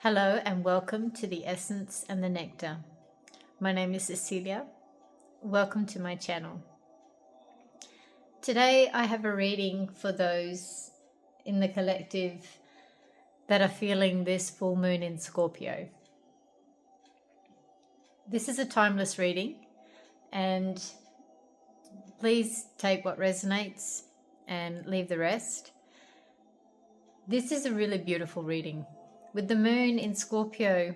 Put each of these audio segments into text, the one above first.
Hello and welcome to the Essence and the Nectar. My name is Cecilia. Welcome to my channel. Today I have a reading for those in the collective that are feeling this full moon in Scorpio. This is a timeless reading, and please take what resonates and leave the rest. This is a really beautiful reading. With the moon in Scorpio,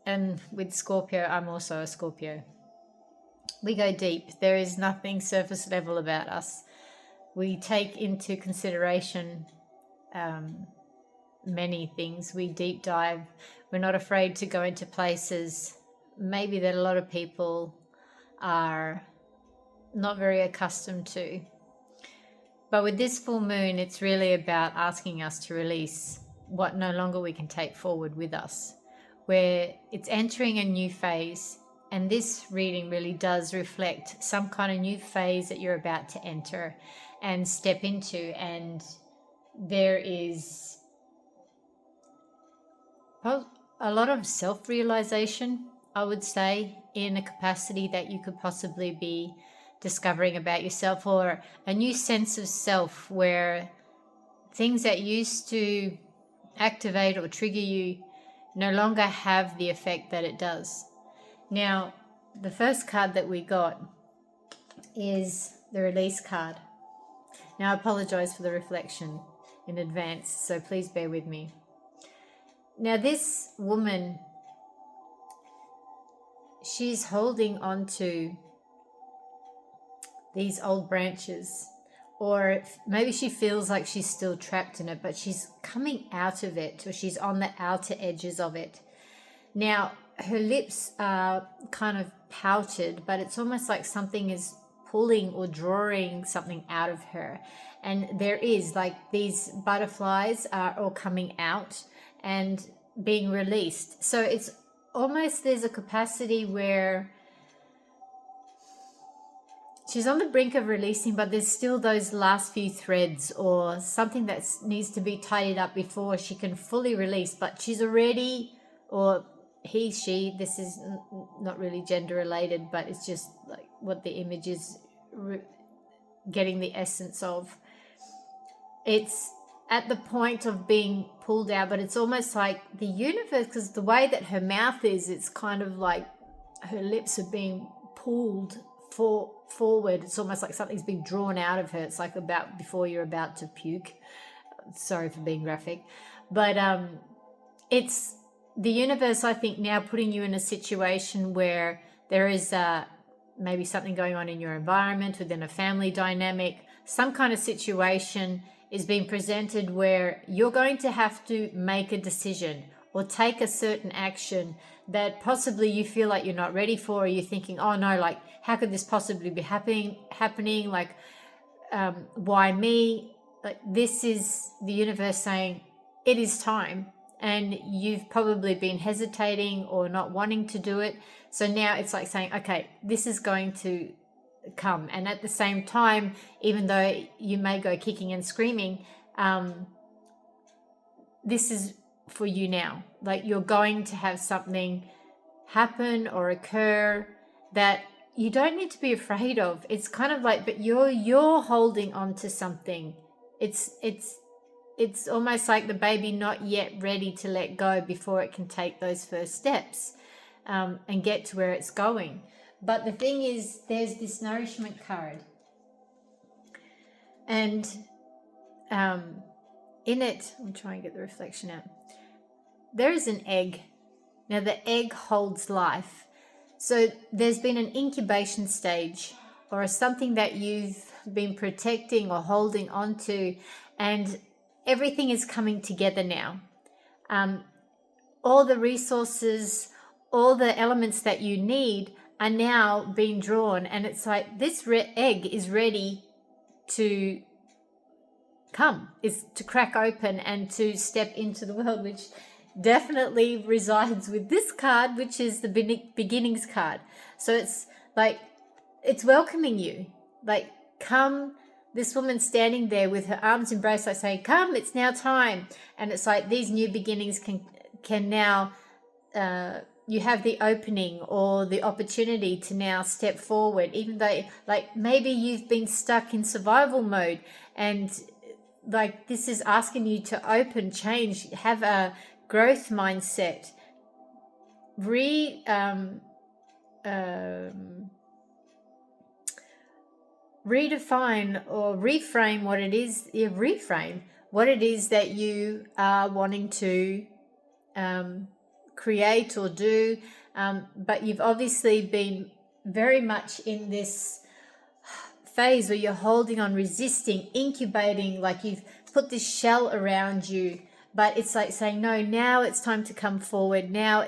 and with Scorpio, I'm also a Scorpio. We go deep. There is nothing surface level about us. We take into consideration many things. We deep dive. We're not afraid to go into places maybe that a lot of people are not very accustomed to. But with this full moon, it's really about asking us to release what no longer we can take forward with us, where it's entering a new phase. And this reading really does reflect some kind of new phase that you're about to enter and step into. And there is a lot of self-realization, I would say, in a capacity that you could possibly be discovering about yourself, or a new sense of self where things that used to activate or trigger you no longer have the effect that it does. Now, the first card that we got is the release card. Now, I apologize for the reflection in advance, so please bear with me. Now, this woman, she's holding on to these old branches, or maybe she feels like she's still trapped in it, but she's coming out of it, or she's on the outer edges of it. Now, her lips are kind of pouted, but it's almost like something is pulling or drawing something out of her. And there is like these butterflies are all coming out and being released. So it's almost, there's a capacity where she's on the brink of releasing, but there's still those last few threads or something that needs to be tidied up before she can fully release. But she's already, or he, she, this is not really gender related, but it's just like what the image is getting the essence of. It's at the point of being pulled out, but it's almost like the universe, because the way that her mouth is, it's kind of like her lips are being pulled forward. It's almost like something's being drawn out of her. It's like about before you're about to puke. Sorry for being graphic, but it's the universe, I think, now putting you in a situation where there is maybe something going on in your environment, within a family dynamic, some kind of situation is being presented where you're going to have to make a decision or take a certain action that possibly you feel like you're not ready for, or you're thinking, oh no, like how could this possibly be happening? Like, why me? Like, this is the universe saying it is time, and you've probably been hesitating or not wanting to do it. So now it's like saying, okay, this is going to come. And at the same time, even though you may go kicking and screaming, this is for you now. Like, you're going to have something happen or occur that you don't need to be afraid of. It's kind of like, but you're holding on to something. It's almost like the baby not yet ready to let go before it can take those first steps and get to where it's going. But the thing is, there's this nourishment card, and in it, I'm trying to get the reflection out. There is an egg. Now, the egg holds life. So there's been an incubation stage, or something that you've been protecting or holding on to, and everything is coming together now. All the resources, all the elements that you need are now being drawn, and it's like this egg is ready to come, is to crack open and to step into the world, which definitely resides with this card, which is the beginnings card. So it's like, it's welcoming you, like, come. This woman standing there with her arms embraced, like saying, come, it's now time. And it's like these new beginnings can can now you have the opening or the opportunity to now step forward, even though like maybe you've been stuck in survival mode, and like this is asking you to open, change, have a growth mindset, redefine or reframe what it is, reframe what it is that you are wanting to create or do. But you've obviously been very much in this phase where you're holding on, resisting, incubating, like you've put this shell around you. But it's like saying, no, now it's time to come forward. Now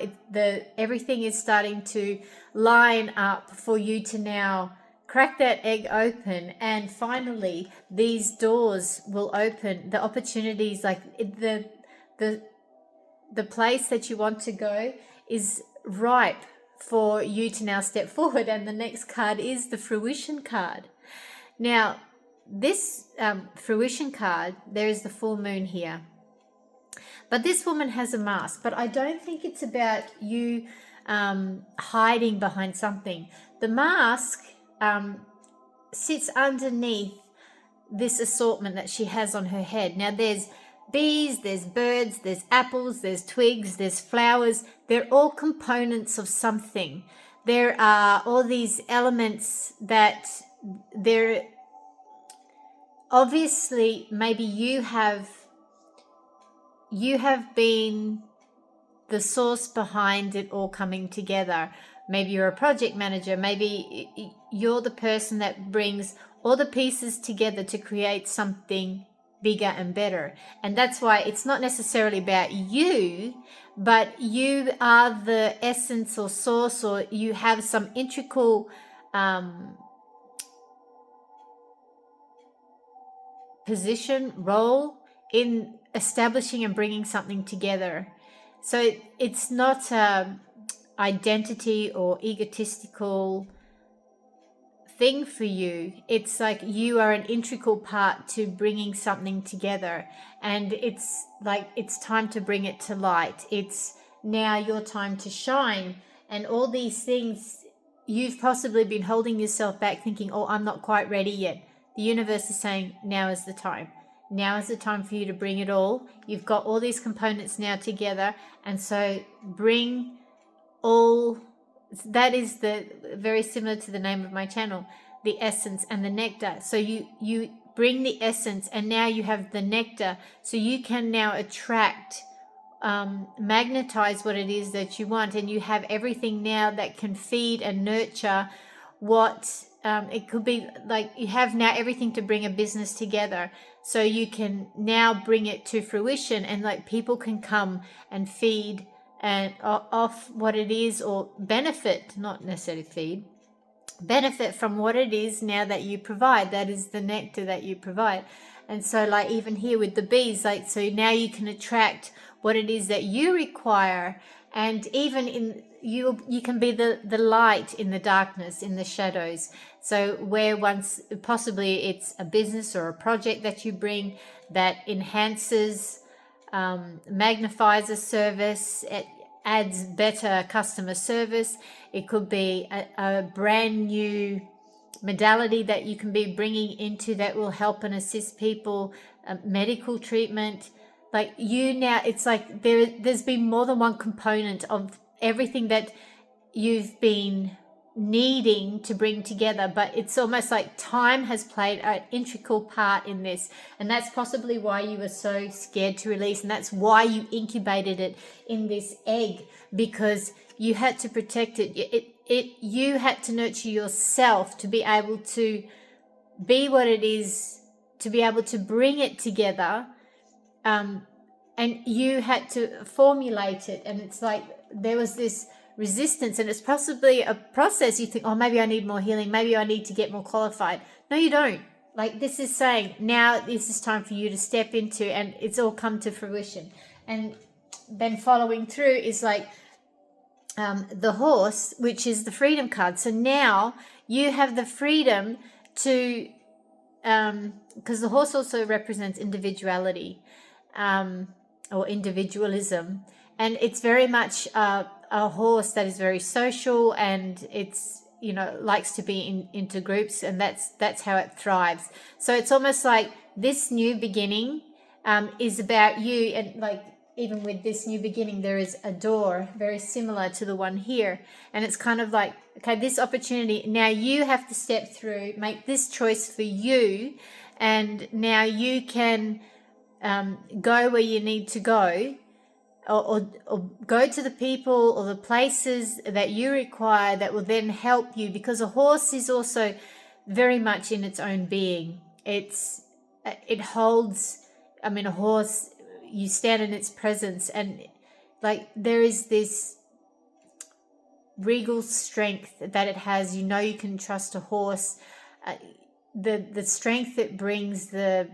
everything is starting to line up for you to now crack that egg open, and finally these doors will open. The opportunities, like the place that you want to go is ripe for you to now step forward. And the next card is the fruition card. Now, this fruition card, there is the full moon here. But this woman has a mask, but I don't think it's about you hiding behind something. The mask sits underneath this assortment that she has on her head. Now, there's bees, there's birds, there's apples, there's twigs, there's flowers. They're all components of something. There are all these elements that they're obviously, maybe you have been the source behind it all coming together. Maybe you're a project manager. Maybe you're the person that brings all the pieces together to create something bigger and better. And that's why it's not necessarily about you, but you are the essence or source, or you have some integral position, role in establishing and bringing something together. So it's not identity or egotistical thing for you. It's like you are an integral part to bringing something together, and it's like it's time to bring it to light. It's now your time to shine. And all these things, you've possibly been holding yourself back thinking, oh, I'm not quite ready yet. The universe is saying now is the time. Now is the time for you to bring it all. You've got all these components now together, and so bring all. That is the very similar to the name of my channel, the essence and the nectar. So you bring the essence, and now you have the nectar, so you can now attract, magnetize what it is that you want, and you have everything now that can feed and nurture what it could be. Like you have now everything to bring a business together, so you can now bring it to fruition, and like people can come and feed and off what it is, or benefit, not necessarily feed, benefit from what it is now that you provide. That is the nectar that you provide. And so like even here with the bees, like so now you can attract what it is that you require, and even in you can be the light in the darkness, in the shadows. So where once possibly it's a business or a project that you bring that enhances, magnifies a service, it adds better customer service. It could be a brand new modality that you can be bringing into that will help and assist people, medical treatment. Like you now, it's like there's been more than one component of everything that you've been needing to bring together, but it's almost like time has played an integral part in this, and that's possibly why you were so scared to release, and that's why you incubated it in this egg, because you had to protect it. You had to nurture yourself to be able to be what it is, to be able to bring it together, and you had to formulate it. And it's like there was this resistance, and it's possibly a process. You think, oh, maybe I need more healing, maybe I need to get more qualified. No, you don't. Like this is saying now this is time for you to step into, and it's all come to fruition. And then following through is like the horse, which is the freedom card. So now you have the freedom to, because the horse also represents individuality, or individualism. And it's very much a horse that is very social, and it's, likes to be into groups, and that's how it thrives. So it's almost like this new beginning is about you. And like, even with this new beginning, there is a door very similar to the one here. And it's kind of like, okay, this opportunity, now you have to step through, make this choice for you. And now you can go where you need to go, or go to the people or the places that you require that will then help you, because a horse is also very much in its own being. It holds, a horse, you stand in its presence, and like there is this regal strength that it has. You can trust a horse. The strength it brings, and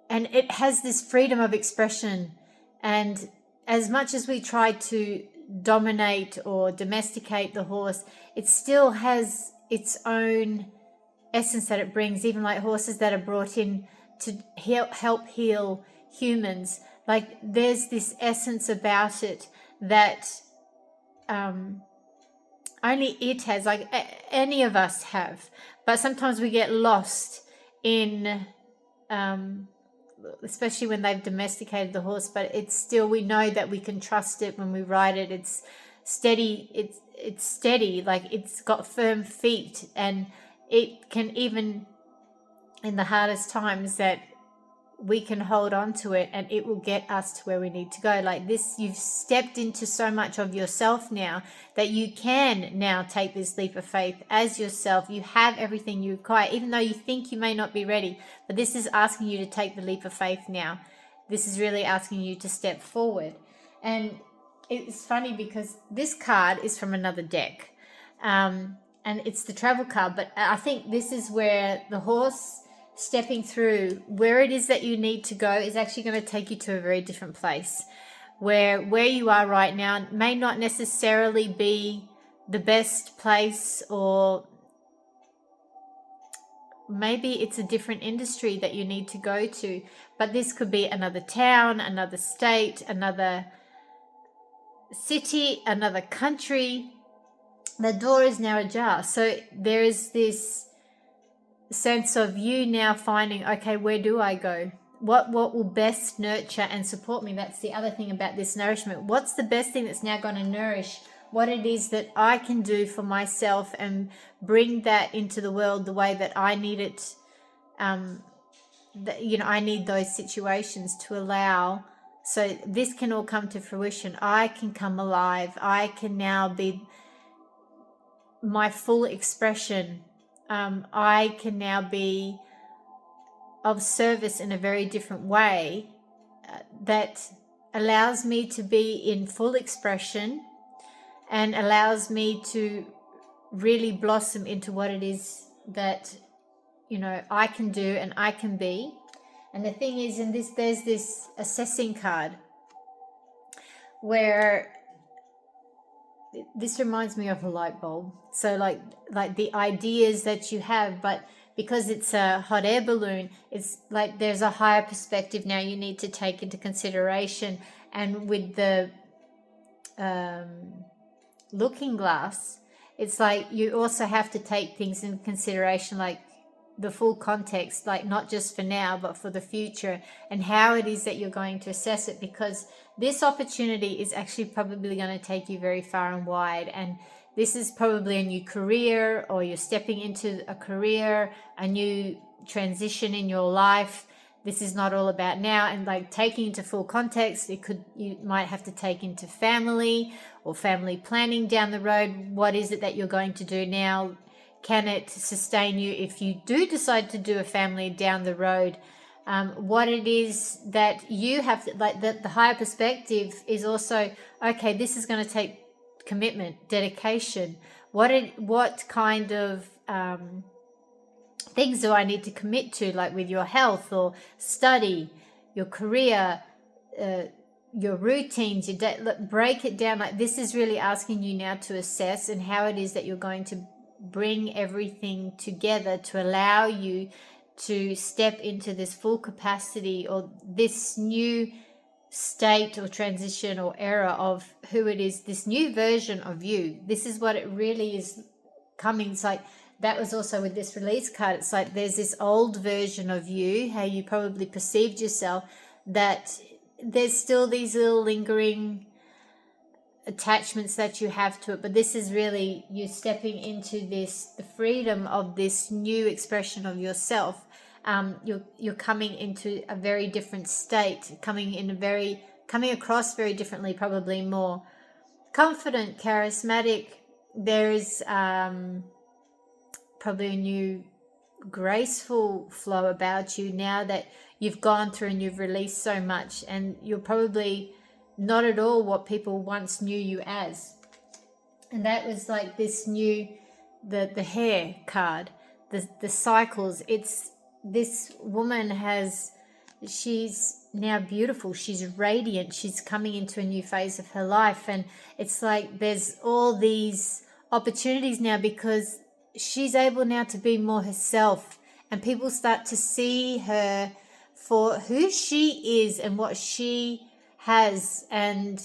it has this freedom of expression. And as much as we try to dominate or domesticate the horse, it still has its own essence that it brings. Even like horses that are brought in to help heal humans, like there's this essence about it that only it has, like any of us have. But sometimes we get lost in especially when they've domesticated the horse, but it's still, we know that we can trust it when we ride it. It's steady. It's steady, like it's got firm feet, and it can, even in the hardest times, that we can hold on to it, and it will get us to where we need to go. Like this, you've stepped into so much of yourself now that you can now take this leap of faith as yourself. You have everything you require, even though you think you may not be ready. But this is asking you to take the leap of faith now. This is really asking you to step forward. And it's funny because this card is from another deck. And it's the travel card. But I think this is where the horse stepping through where it is that you need to go is actually going to take you to a very different place, where you are right now may not necessarily be the best place, or maybe it's a different industry that you need to go to. But this could be another town, another state, another city, another country. The door is now ajar. So there is this sense of you now finding, okay, where do I go? What will best nurture and support me? That's the other thing about this nourishment. What's the best thing that's now going to nourish what it is that I can do for myself, and bring that into the world the way that I need it. I need those situations to allow, so this can all come to fruition. I can come alive. I can now be my full expression. I can now be of service in a very different way that allows me to be in full expression, and allows me to really blossom into what it is that I can do and I can be. And the thing is, in this, there's this assessing card where this reminds me of a light bulb. So like the ideas that you have, but because it's a hot air balloon, it's like there's a higher perspective now you need to take into consideration. And with the looking glass, it's like you also have to take things in consideration, like the full context, like not just for now but for the future, and how it is that you're going to assess it, because this opportunity is actually probably going to take you very far and wide. And this is probably a new career, or you're stepping into a career, a new transition in your life. This is not all about now. And like taking into full context, you might have to take into family or family planning down the road. What is it that you're going to do now? Can it sustain you if you do decide to do a family down the road? What it is that you have to, like the higher perspective is also, okay, this is going to take commitment, dedication. What kind of things do I need to commit to, like with your health or study, your career, your routines, break it down. Like this is really asking you now to assess, and how it is that you're going to bring everything together to allow you to step into this full capacity, or this new state or transition or era of who it is, this new version of you. This is what it really is coming. It's like that was also with this release card. It's like there's this old version of you, how you probably perceived yourself, that there's still these little lingering attachments that you have to it, but this is really you stepping into the freedom of this new expression of yourself. You're coming into a very different state, coming across very differently, probably more confident, charismatic. There's probably a new graceful flow about you now that you've gone through and you've released so much, and you're probably not at all what people once knew you as. And that was like this new, the hair card, the cycles. It's this woman she's now beautiful, she's radiant, she's coming into a new phase of her life, and it's like there's all these opportunities now because she's able now to be more herself, and people start to see her for who she is and what she has. And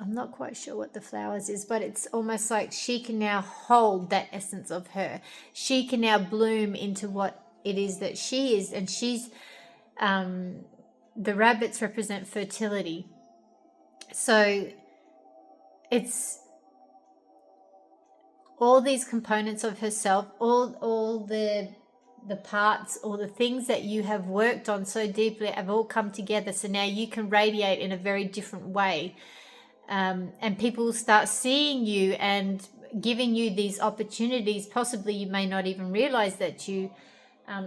I'm not quite sure what the flowers is, but it's almost like she can now hold that essence of her. She can now bloom into what it is that she is. And she's the rabbits represent fertility, so it's all these components of herself, all the parts, all the things that you have worked on so deeply have all come together. So now you can radiate in a very different way, and people will start seeing you and giving you these opportunities. Possibly you may not even realize that you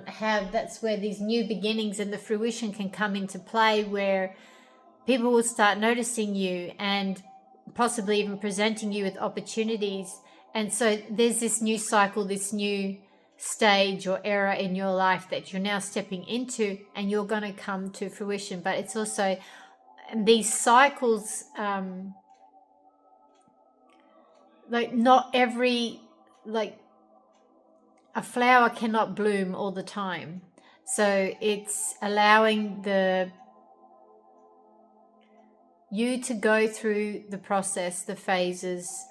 have. That's where these new beginnings and the fruition can come into play, where people will start noticing you and possibly even presenting you with opportunities. And so there's this new cycle, this new stage or era in your life that you're now stepping into, and you're going to come to fruition. But it's also these cycles, like not every, like a flower cannot bloom all the time. So it's allowing you to go through the process, the phases,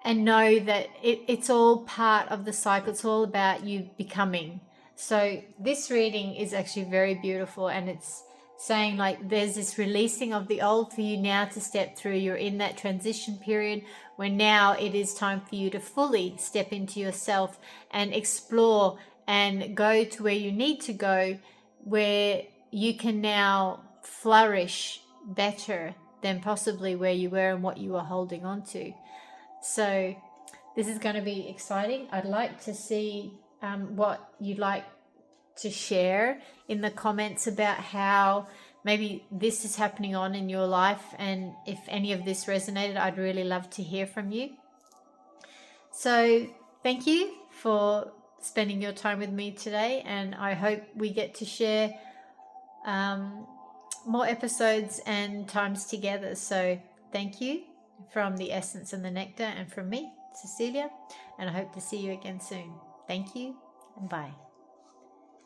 and know that it's all part of the cycle. It's all about you becoming. So this reading is actually very beautiful, and it's saying like there's this releasing of the old for you now to step through. You're in that transition period where now it is time for you to fully step into yourself and explore and go to where you need to go, where you can now flourish better than possibly where you were and what you were holding on to. So this is going to be exciting. I'd like to see what you'd like to share in the comments about how maybe this is happening on in your life, and if any of this resonated, I'd really love to hear from you. So thank you for spending your time with me today, and I hope we get to share more episodes and times together. So thank you from the Essence and the Nectar, and from me, Cecilia, and I hope to see you again soon. Thank you, and bye.